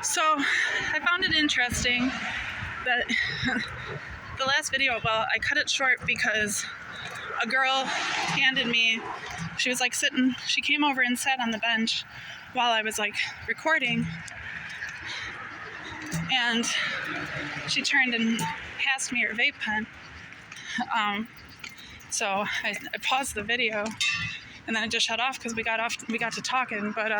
So I found it interesting that the last video, well, I cut it short because a girl handed me, she was like sitting, she came over and sat on the bench while I was like recording, and she turned and passed me her vape pen. So I paused the video and then it just shut off because we got to talking, but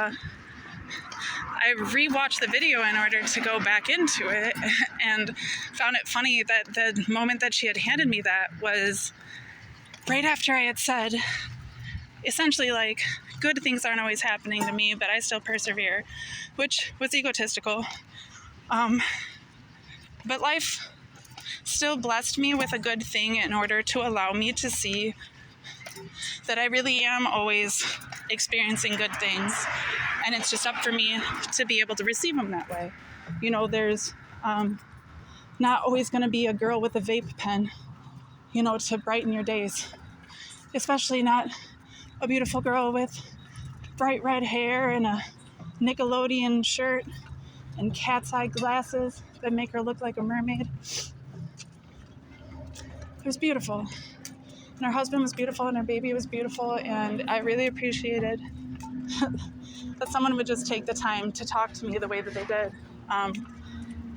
I rewatched the video in order to go back into it and found it funny that the moment that she had handed me that was right after I had said, essentially, like, good things aren't always happening to me, but I still persevere, which was egotistical. But life still blessed me with a good thing in order to allow me to see that I really am always experiencing good things, and it's just up for me to be able to receive them that way. You know, there's not always going to be a girl with a vape pen, you know, to brighten your days, especially not a beautiful girl with bright red hair and a Nickelodeon shirt and cat's eye glasses that make her look like a mermaid. It was beautiful. And her husband was beautiful and her baby was beautiful, and I really appreciated that someone would just take the time to talk to me the way that they did. I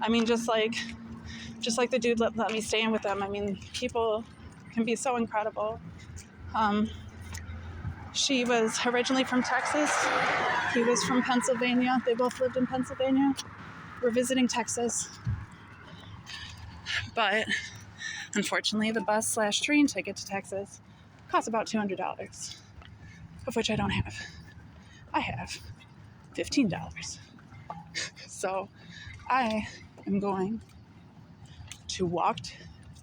mean, just like the dude let me stay in with them. I mean, people can be so incredible. She was originally from Texas. He was from Pennsylvania. They both lived in Pennsylvania. We're visiting Texas. But unfortunately, the bus/train ticket to Texas costs about $200, of which I don't have. I have $15. So I am going to walk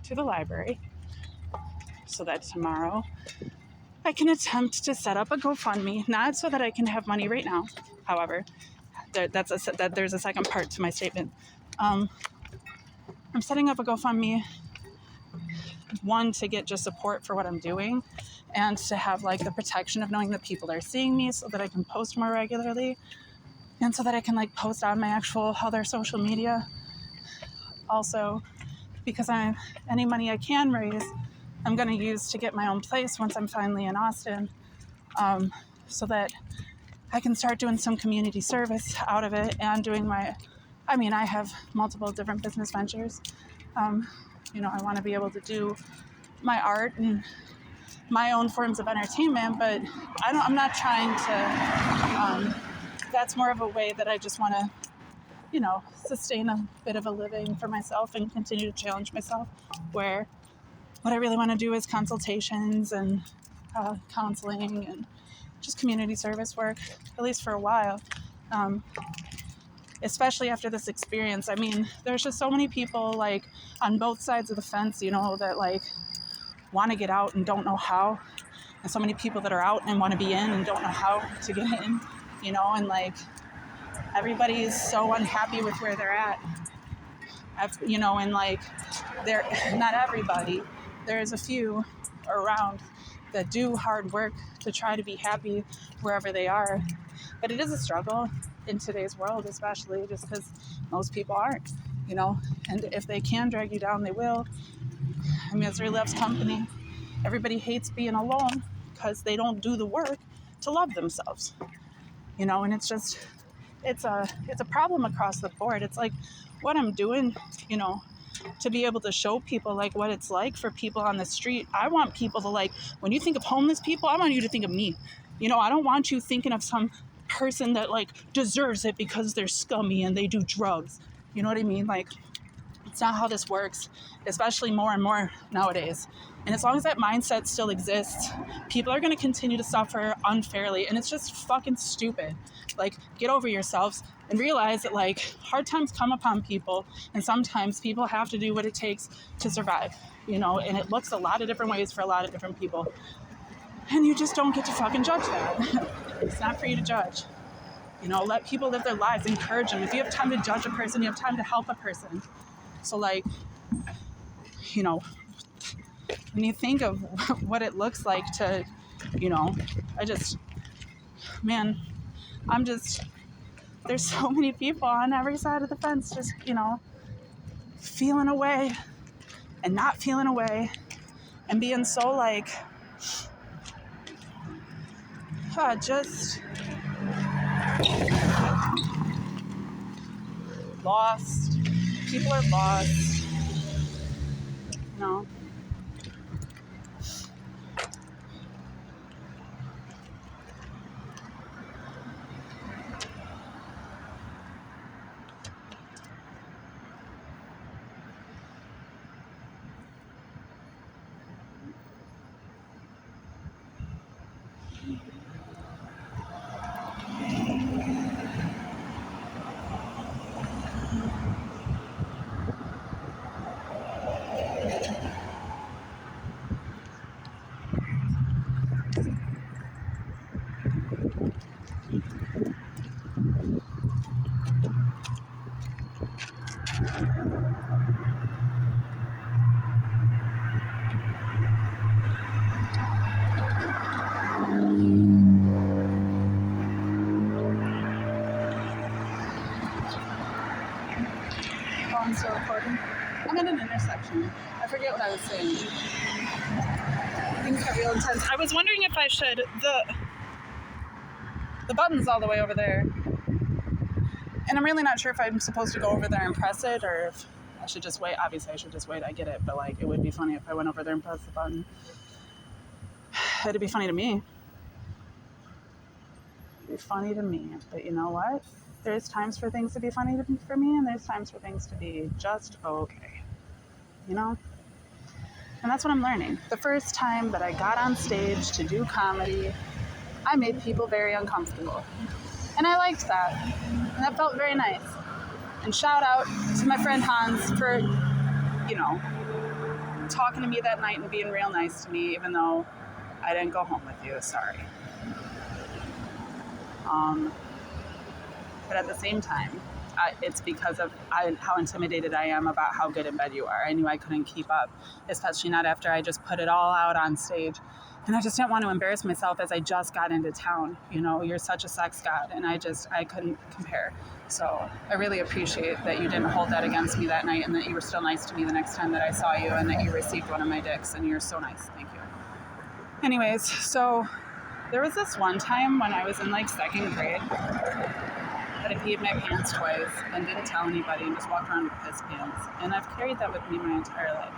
to the library so that tomorrow I can attempt to set up a GoFundMe, not so that I can have money right now. However, there's a second part to my statement. I'm setting up a GoFundMe, one, to get just support for what I'm doing, and to have like the protection of knowing that people are seeing me so that I can post more regularly, and so that I can like post on my actual other social media. Also, because any money I can raise, I'm going to use to get my own place once I'm finally in Austin, so that I can start doing some community service out of it and doing I have multiple different business ventures. You know, I want to be able to do my art and my own forms of entertainment, but I'm not trying to, that's more of a way that I just want to, you know, sustain a bit of a living for myself and continue to challenge myself, where what I really want to do is consultations and counseling and just community service work, at least for a while. Especially after this experience. I mean, there's just so many people like on both sides of the fence, you know, that like want to get out and don't know how. And so many people that are out and want to be in and don't know how to get in, you know, and like everybody is so unhappy with where they're at, you know, and like they're not everybody. There's a few around that do hard work to try to be happy wherever they are. But it is a struggle in today's world, especially just because most people aren't, you know, and if they can drag you down, they will. Misery loves company. Everybody hates being alone because they don't do the work to love themselves, you know, and it's a problem across the board. It's like what I'm doing, you know, to be able to show people like what it's like for people on the street. I want people to, like, when you think of homeless people, I want you to think of me. You know, I don't want you thinking of some person that like deserves it because they're scummy and they do drugs. You know what I mean? Like, it's not how this works, especially more and more nowadays. And as long as that mindset still exists, people are going to continue to suffer unfairly. And it's just fucking stupid. Like, get over yourselves and realize that like hard times come upon people, and sometimes people have to do what it takes to survive, you know, and it looks a lot of different ways for a lot of different people. And you just don't get to fucking judge that. It's not for you to judge. You know, let people live their lives, encourage them. If you have time to judge a person, you have time to help a person. So like, you know, when you think of what it looks like to, you know, I'm just there's so many people on every side of the fence just, feeling away and not feeling away and being so like, just lost. People are lost, you know. Oh, I'm still recording. I'm at an intersection. I forget what I was saying. Things got real intense. I was wondering if I should, the button's all the way over there. And I'm really not sure if I'm supposed to go over there and press it or if I should just wait. Obviously I should just wait, I get it, but like it would be funny if I went over there and pressed the button. It'd be funny to me. It'd be funny to me, but you know what? There's times for things to be funny for me, and there's times for things to be just okay, you know? And that's what I'm learning. The first time that I got on stage to do comedy, I made people very uncomfortable. And I liked that. And that felt very nice. And shout out to my friend Hans for, talking to me that night and being real nice to me, even though I didn't go home with you. Sorry. But at the same time, it's because of how intimidated I am about how good in bed you are. I knew I couldn't keep up, especially not after I just put it all out on stage. And I just didn't want to embarrass myself as I just got into town. You're such a sex god, and I couldn't compare. So I really appreciate that you didn't hold that against me that night and that you were still nice to me the next time that I saw you and that you received one of my dicks, and you're so nice. Thank you. Anyways, so there was this one time when I was in like second grade that I peed my pants twice and didn't tell anybody and just walked around with piss pants. And I've carried that with me my entire life.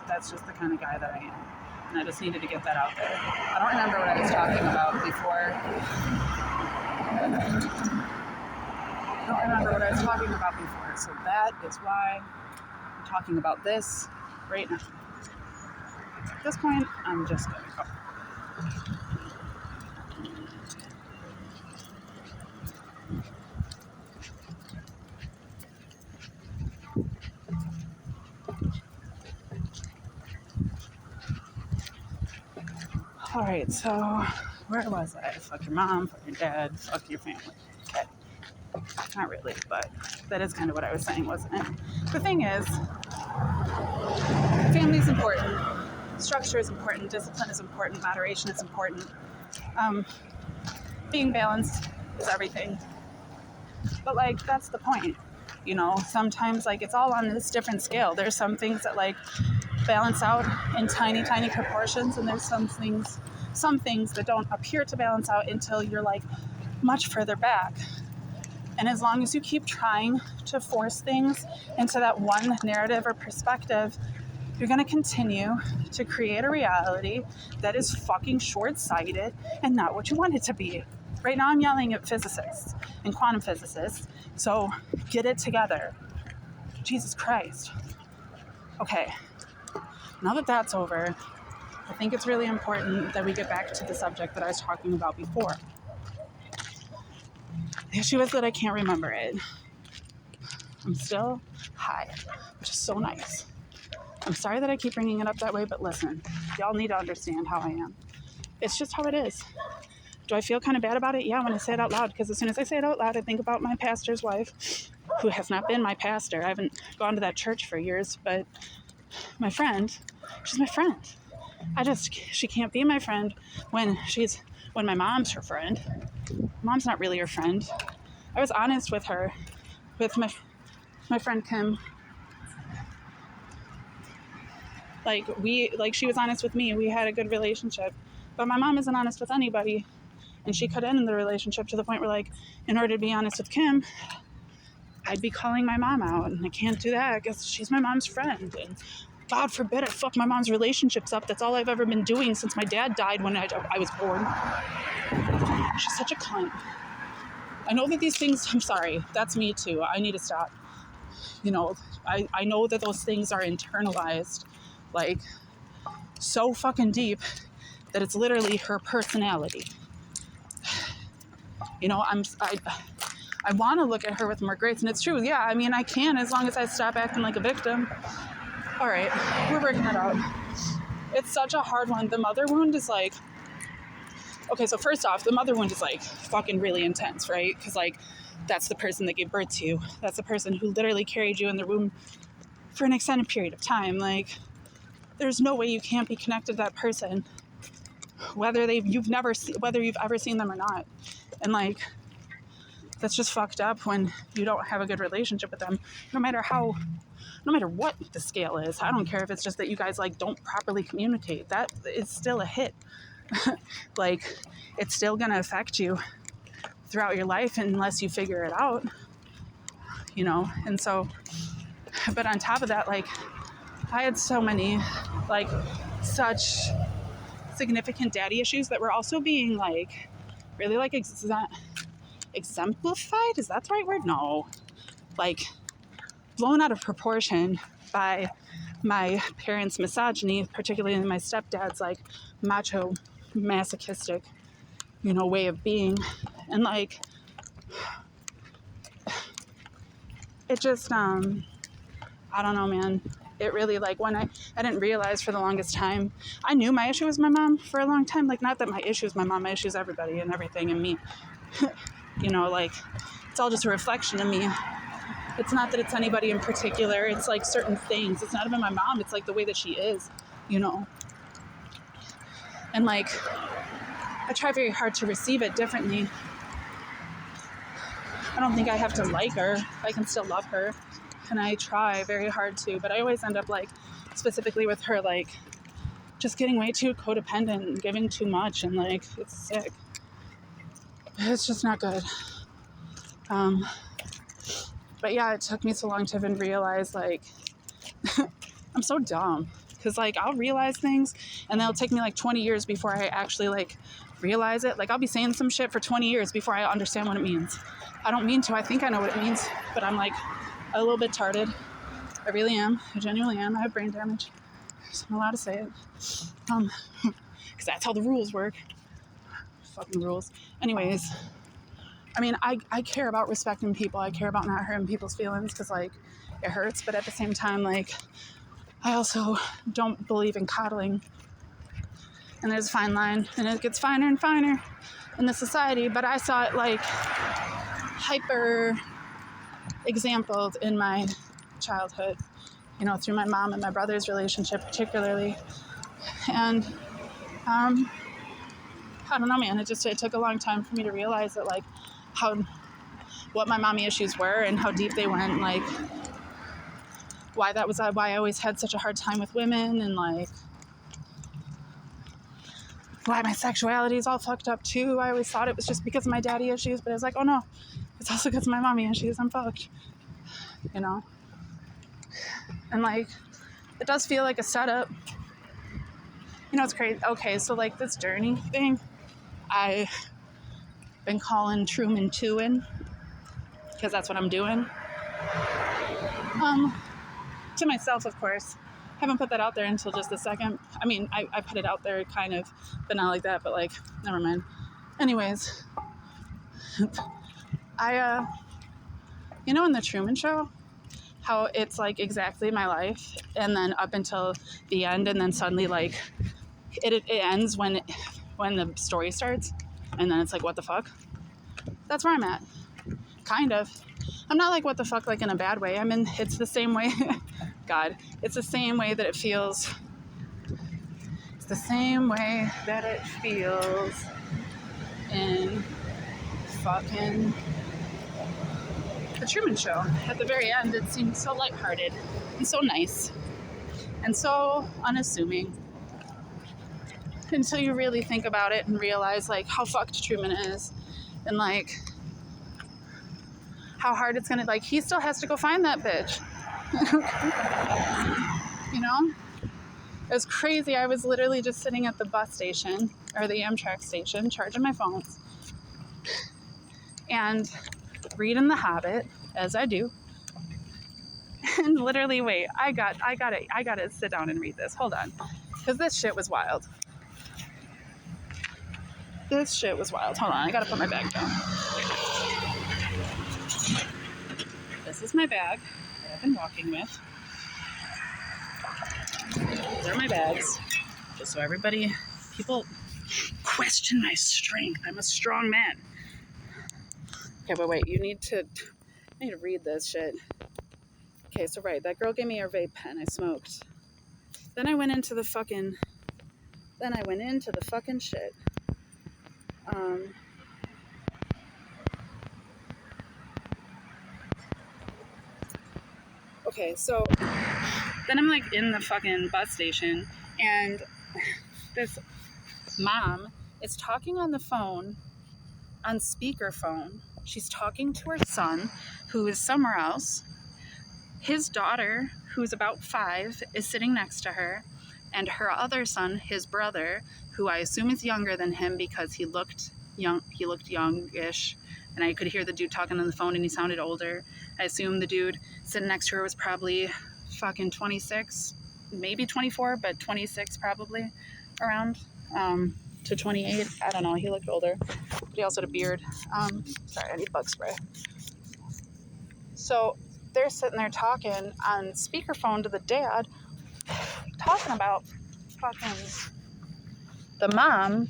That's just the kind of guy that I am. And I just needed to get that out there. I don't remember what I was talking about before. So that is why I'm talking about this right now. At this point, I'm just gonna go. All right, so where was I? Fuck your mom, fuck your dad, fuck your family. Okay. Not really, but that is kind of what I was saying, wasn't it? The thing is, family's important, structure is important, discipline is important, moderation is important. Being balanced is everything. But like, that's the point. Sometimes like it's all on this different scale. There's some things that like balance out in tiny, tiny proportions, and there's some things that don't appear to balance out until you're like much further back. And as long as you keep trying to force things into that one narrative or perspective, you're going to continue to create a reality that is fucking short-sighted and not what you want it to be. Right now I'm yelling at physicists and quantum physicists, so get it together. Jesus Christ. Okay, now that that's over, I think it's really important that we get back to the subject that I was talking about before. The issue is that I can't remember it. I'm still high, which is so nice. I'm sorry that I keep bringing it up that way, but listen, y'all need to understand how I am. It's just how it is. Do I feel kind of bad about it? Yeah, when I say it out loud, because as soon as I say it out loud, I think about my pastor's wife, who has not been my pastor. I haven't gone to that church for years, but my friend, she's my friend. She can't be my friend when she's when my mom's her friend. Mom's not really her friend. I was honest with her, with my friend Kim. Like she was honest with me. We had a good relationship. But my mom isn't honest with anybody. And she could end the relationship to the point where, like, in order to be honest with Kim, I'd be calling my mom out. And I can't do that because she's my mom's friend. And God forbid I fuck my mom's relationships up. That's all I've ever been doing since my dad died when I was born. She's such a cunt. I know that these things, I'm sorry, that's me too. I need to stop. You know, I know that those things are internalized, like, so fucking deep that it's literally her personality. You know, I want to look at her with more grace, and it's true. Yeah, I mean, I can as long as I stop acting like a victim. All right, we're working it out. It's such a hard one. The mother wound is like, okay, so first off, the mother wound is like fucking really intense, right? Because like, that's the person that gave birth to you. That's the person who literally carried you in the womb for an extended period of time. Like, there's no way you can't be connected to that person, whether you've ever seen them or not. And like, that's just fucked up when you don't have a good relationship with them, no matter what the scale is. I don't care if it's just that you guys like don't properly communicate. That is still a hit. Like, it's still gonna affect you throughout your life unless you figure it out, you know. And so, but on top of that, like, I had so many, like, such significant daddy issues that were also being like really like exemplified. Is that the right word? No, like, blown out of proportion by my parents' misogyny, particularly my stepdad's like macho, masochistic, you know, way of being. And like, it just I don't know, man. It really, like, when I didn't realize for the longest time. I knew my issue was my mom for a long time. Like, not that my issue is my mom, my issue is everybody and everything and me. You know, like, it's all just a reflection of me. It's not that it's anybody in particular. It's like certain things. It's not even my mom. It's like the way that she is, you know. And like, I try very hard to receive it differently. I don't think I have to like her. I can still love her. And I try very hard to, but I always end up, like, specifically with her, like, just getting way too codependent and giving too much, and like, it's sick. It's just not good. But yeah, it took me so long to even realize, like, I'm so dumb. Because, like, I'll realize things, and then it'll take me, like, 20 years before I actually, like, realize it. Like, I'll be saying some shit for 20 years before I understand what it means. I don't mean to. I think I know what it means, but I'm, like, a little bit tarded. I really am. I genuinely am. I have brain damage. So I'm allowed to say it. Because that's how the rules work. Fucking rules. Anyways, I mean, I care about respecting people. I care about not hurting people's feelings because, like, it hurts. But at the same time, like, I also don't believe in coddling. And there's a fine line. And it gets finer and finer in the society. But I saw it, like, hyper exampled in my childhood, you know, through my mom and my brother's relationship particularly. And I don't know, man, it took a long time for me to realize that, like, what my mommy issues were and how deep they went, and like why I always had such a hard time with women, and like why my sexuality is all fucked up too. I always thought it was just because of my daddy issues, but I was like, oh no, it's also because of my mommy issues. I'm fucked, you know. And like, it does feel like a setup. You know, it's crazy. Okay, so like this journey thing, I've been calling Truman doin, because that's what I'm doing. To myself, of course. Haven't put that out there until just a second. I mean, I put it out there kind of, but not like that, but like, never mind. Anyways, you know, in the Truman Show, how it's like exactly my life, and then up until the end, and then suddenly like it ends when the story starts, and then it's like, what the fuck? That's where I'm at, kind of. I'm not like, what the fuck, like in a bad way. I mean, it's the same way. God, it's the same way that it feels. It's the same way that it feels in fucking The Truman Show. At the very end, it seemed so lighthearted and so nice and so unassuming until you really think about it and realize like how fucked Truman is and like how hard it's gonna, like, he still has to go find that bitch. You know? It was crazy. I was literally just sitting at the bus station or the Amtrak station charging my phones and reading The Hobbit, as I do. And literally, wait, I gotta sit down and read this. Hold on. Because this shit was wild. This shit was wild. Hold on, I gotta put my bag down. This is my bag that I've been walking with. These are my bags. Just so people question my strength. I'm a strong man. Okay, but wait, I need to read this shit. Okay, so right, that girl gave me her vape pen. I smoked. Then I went into the fucking shit. Okay, so then I'm like in the fucking bus station and this mom is talking on the phone, on speakerphone. She's talking to her son, who is somewhere else. His daughter, who's about 5, is sitting next to her, and her other son, his brother, who I assume is younger than him because he looked youngish, and I could hear the dude talking on the phone and he sounded older. I assume the dude sitting next to her was probably fucking 26, maybe 24, but 26 probably, around, to 28. I don't know, he looked older, but he also had a beard. Sorry, I need bug spray. So they're sitting there talking on speakerphone to the dad, talking about fucking the mom,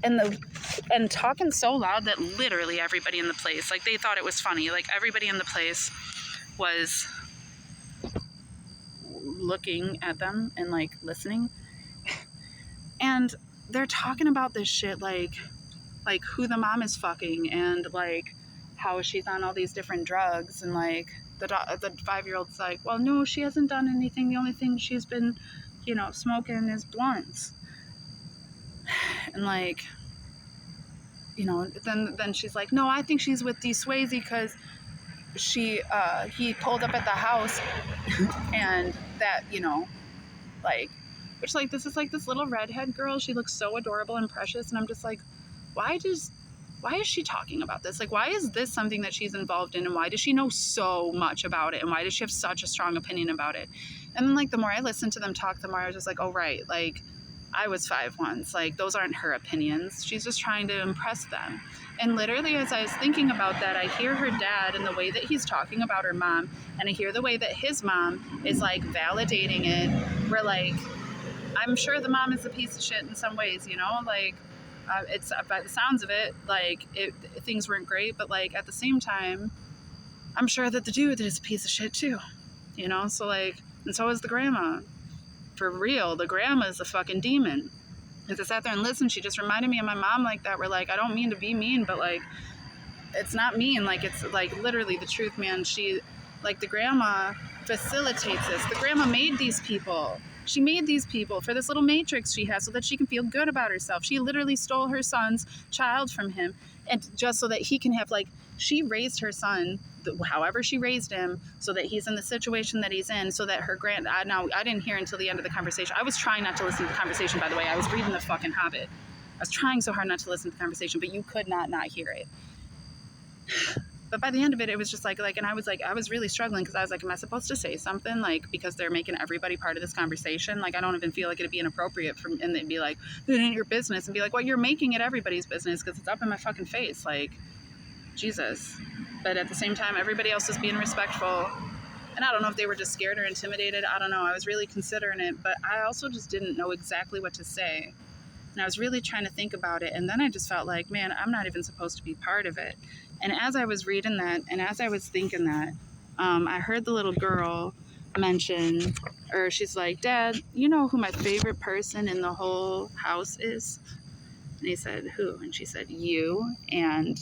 and talking so loud that literally everybody in the place, like, they thought it was funny. Like, everybody in the place was looking at them and like listening, and they're talking about this shit like who the mom is fucking and like how she's on all these different drugs, and like the 5-year-old's like, well, no, she hasn't done anything. The only thing she's been, smoking is blunts. And like, then she's like, no, I think she's with D. Swayze because he pulled up at the house and that, like, which, like, this is like this little redhead girl. She looks so adorable and precious. And I'm just like, why is she talking about this? Like, why is this something that she's involved in? And why does she know so much about it? And why does she have such a strong opinion about it? And then, like, the more I listened to them talk, the more I was just like, oh, right. Like, I was 5 once. Like, those aren't her opinions. She's just trying to impress them. And literally, as I was thinking about that, I hear her dad and the way that he's talking about her mom. And I hear the way that his mom is, like, validating it. Where, like, I'm sure the mom is a piece of shit in some ways, like, it's, by the sounds of it, like, things weren't great, but, like, at the same time, I'm sure that the dude is a piece of shit too, so, like, and so is the grandma. For real, the grandma's a fucking demon. As I sat there and listened, she just reminded me of my mom like that, where, like, I don't mean to be mean, but, like, it's not mean, like, it's, like, literally the truth, man. She, like, the grandma facilitates this. The grandma made these people. She made these people for this little matrix she has so that she can feel good about herself. She literally stole her son's child from him, and just so that he can have, like, she raised her son however she raised him so that he's in the situation that he's in, so that her I didn't hear until the end of the conversation. I was trying not to listen to the conversation, by the way. I was reading the fucking Hobbit. I was trying so hard not to listen to the conversation, but you could not hear it. But by the end of it, it was just like, and I was really struggling because I was like, am I supposed to say something? Like, because they're making everybody part of this conversation. Like, I don't even feel like it'd be inappropriate and they'd be like, it ain't your business. And be like, well, you're making it everybody's business because it's up in my fucking face. Like, Jesus. But at the same time, everybody else is being respectful. And I don't know if they were just scared or intimidated. I don't know. I was really considering it, but I also just didn't know exactly what to say. And I was really trying to think about it. And then I just felt like, man, I'm not even supposed to be part of it. And as I was reading that, and as I was thinking that, I heard the little girl mention, or she's like, Dad, you know who my favorite person in the whole house is? And he said, who? And she said, you and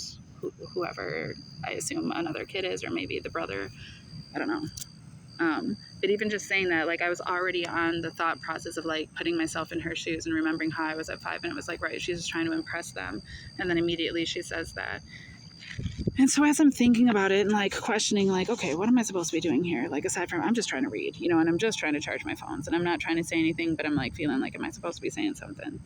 whoever, I assume another kid is, or maybe the brother. I don't know. But even just saying that, like, I was already on the thought process of, like, putting myself in her shoes and remembering how I was at 5, and it was like, right, she's just trying to impress them. And then immediately she says that. And so as I'm thinking about it and, like, questioning, like, okay, what am I supposed to be doing here? Like, aside from, I'm just trying to read, you know, and I'm just trying to charge my phones, and I'm not trying to say anything, but I'm, like, feeling like, am I supposed to be saying something?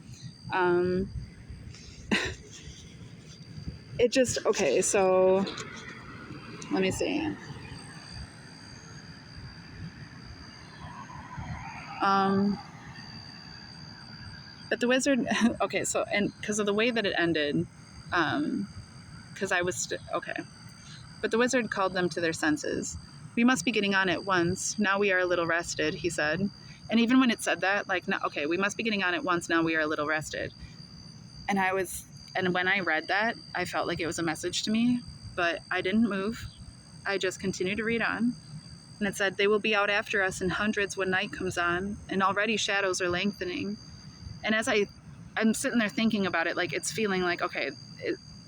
It just, okay, so let me see. But the wizard, okay, so, and because of the way that it ended, because I was, okay. But the wizard called them to their senses. We must be getting on at once. Now we are a little rested, he said. And even when it said that, like, no, okay, we must be getting on at once. Now we are a little rested. And when I read that, I felt like it was a message to me, but I didn't move. I just continued to read on. And it said, they will be out after us in hundreds when night comes on, and already shadows are lengthening. And as I'm sitting there thinking about it, like, it's feeling like, okay,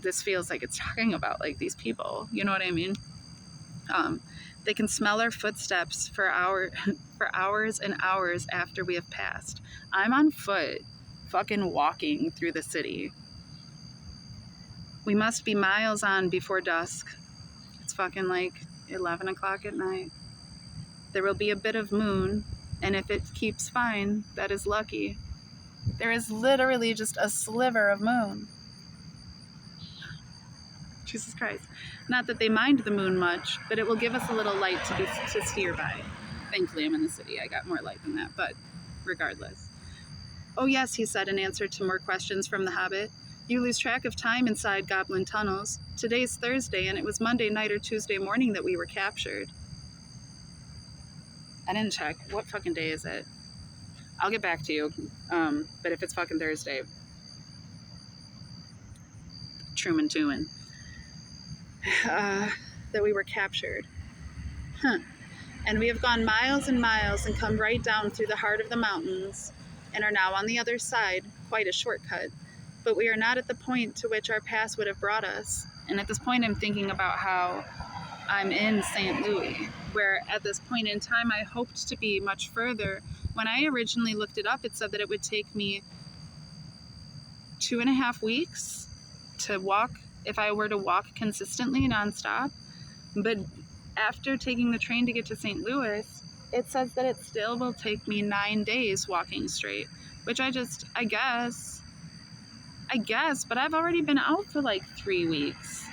this feels like it's talking about, like, these people, you know what I mean? They can smell our footsteps for hours and hours after we have passed. I'm on foot, fucking walking through the city. We must be miles on before dusk. It's fucking like 11 o'clock at night. There will be a bit of moon, and if it keeps fine, that is lucky. There is literally just a sliver of moon. Jesus Christ. Not that they mind the moon much, but it will give us a little light to steer by. Thankfully, I'm in the city. I got more light than that, but regardless. Oh yes, he said in answer to more questions from the Hobbit. You lose track of time inside goblin tunnels. Today's Thursday, and it was Monday night or Tuesday morning that we were captured. I didn't check. What fucking day is it? I'll get back to you. But if it's fucking Thursday, Truman. That we were captured. And we have gone miles and miles and come right down through the heart of the mountains and are now on the other side, quite a shortcut. But we are not at the point to which our pass would have brought us. And at this point, I'm thinking about how I'm in St. Louis, where at this point in time, I hoped to be much further. When I originally looked it up, it said that it would take me 2.5 weeks to walk, if I were to walk consistently nonstop. But after taking the train to get to St. Louis, it says that it still will take me 9 days walking straight, which I guess, but I've already been out for like 3 weeks.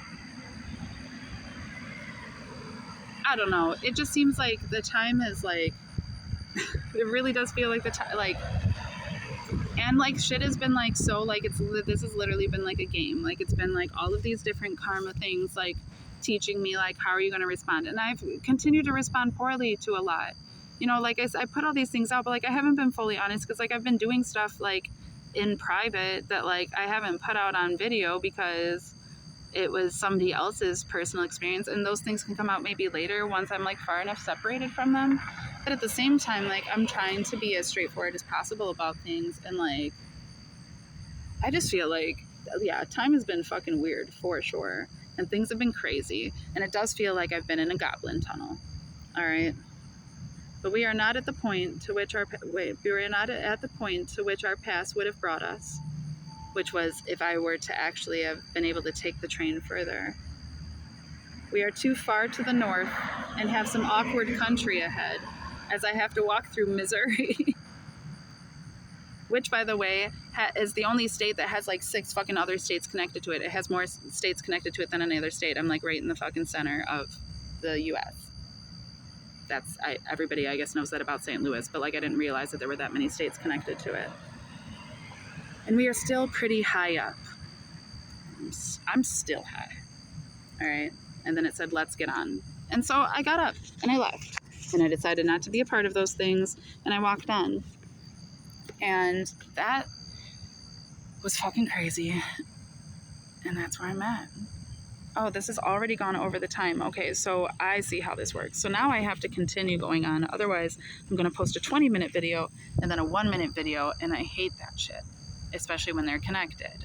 I don't know. It just seems like the time is like, it really does feel like the time, like, and like shit has been like, so like, this has literally been like a game. Like, it's been like all of these different karma things, like teaching me like, how are you going to respond? And I've continued to respond poorly to a lot. You know, like I put all these things out, but like I haven't been fully honest, because like I've been doing stuff like in private that like I haven't put out on video because it was somebody else's personal experience, and those things can come out maybe later once I'm like far enough separated from them. But at the same time, like, I'm trying to be as straightforward as possible about things, and like I just feel like, yeah, time has been fucking weird for sure, and things have been crazy, and it does feel like I've been in a goblin tunnel. All right. But we are not at the point to which our pass would have brought us, which was if I were to actually have been able to take the train further. We are too far to the north and have some awkward country ahead, as I have to walk through Missouri, which, by the way, is the only state that has like 6 fucking other states connected to it. It has more states connected to it than any other state. I'm like right in the fucking center of the U.S. Everybody, I guess, knows that about St. Louis, but like I didn't realize that there were that many states connected to it. And we are still pretty high up. I'm still high. All right. And then it said, let's get on. And so I got up and I left. And I decided not to be a part of those things. And I walked on. And that was fucking crazy. And that's where I'm at. Oh, this has already gone over the time. Okay, so I see how this works. So now I have to continue going on. Otherwise, I'm going to post a 20-minute video and then a 1-minute video. And I hate that shit. especially when they're connected.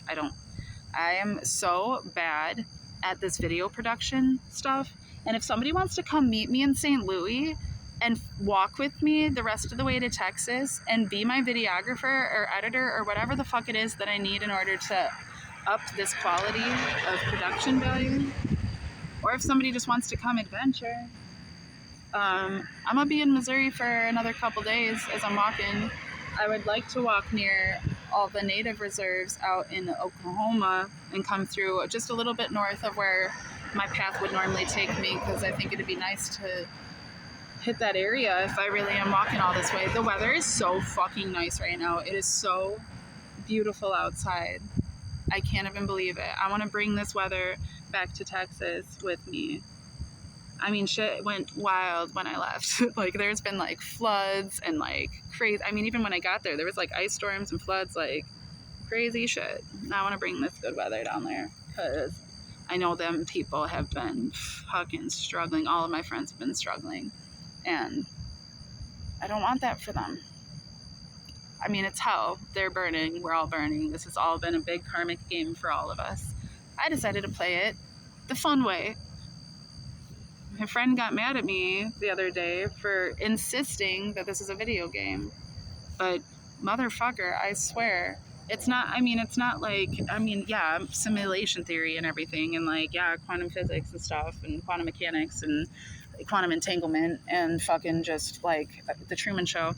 I am so bad at this video production stuff. And if somebody wants to come meet me in St. Louis and walk with me the rest of the way to Texas and be my videographer or editor or whatever the fuck it is that I need in order to up this quality of production value, or if somebody just wants to come adventure, I'm gonna be in Missouri for another couple days as I'm walking. I would like to walk near all the native reserves out in Oklahoma and come through just a little bit north of where my path would normally take me, because I think it'd be nice to hit that area if I really am walking all this way. The weather is so fucking nice right now. It is so beautiful outside. I can't even believe it. I want to bring this weather back to Texas with me. I mean, shit went wild when I left. Like, there's been like floods and like crazy. I mean, even when I got there was like ice storms and floods, like crazy shit. I want to bring this good weather down there because I know them people have been fucking struggling. All of my friends have been struggling, and I don't want that for them. I mean, it's hell. They're burning. We're all burning. This has all been a big karmic game for all of us. I decided to play it the fun way. My friend got mad at me the other day for insisting that this is a video game. But motherfucker, I swear, it's not, it's not like, yeah, simulation theory and everything, and like, yeah, quantum physics and stuff, and quantum mechanics, and quantum entanglement, and fucking just like the Truman Show.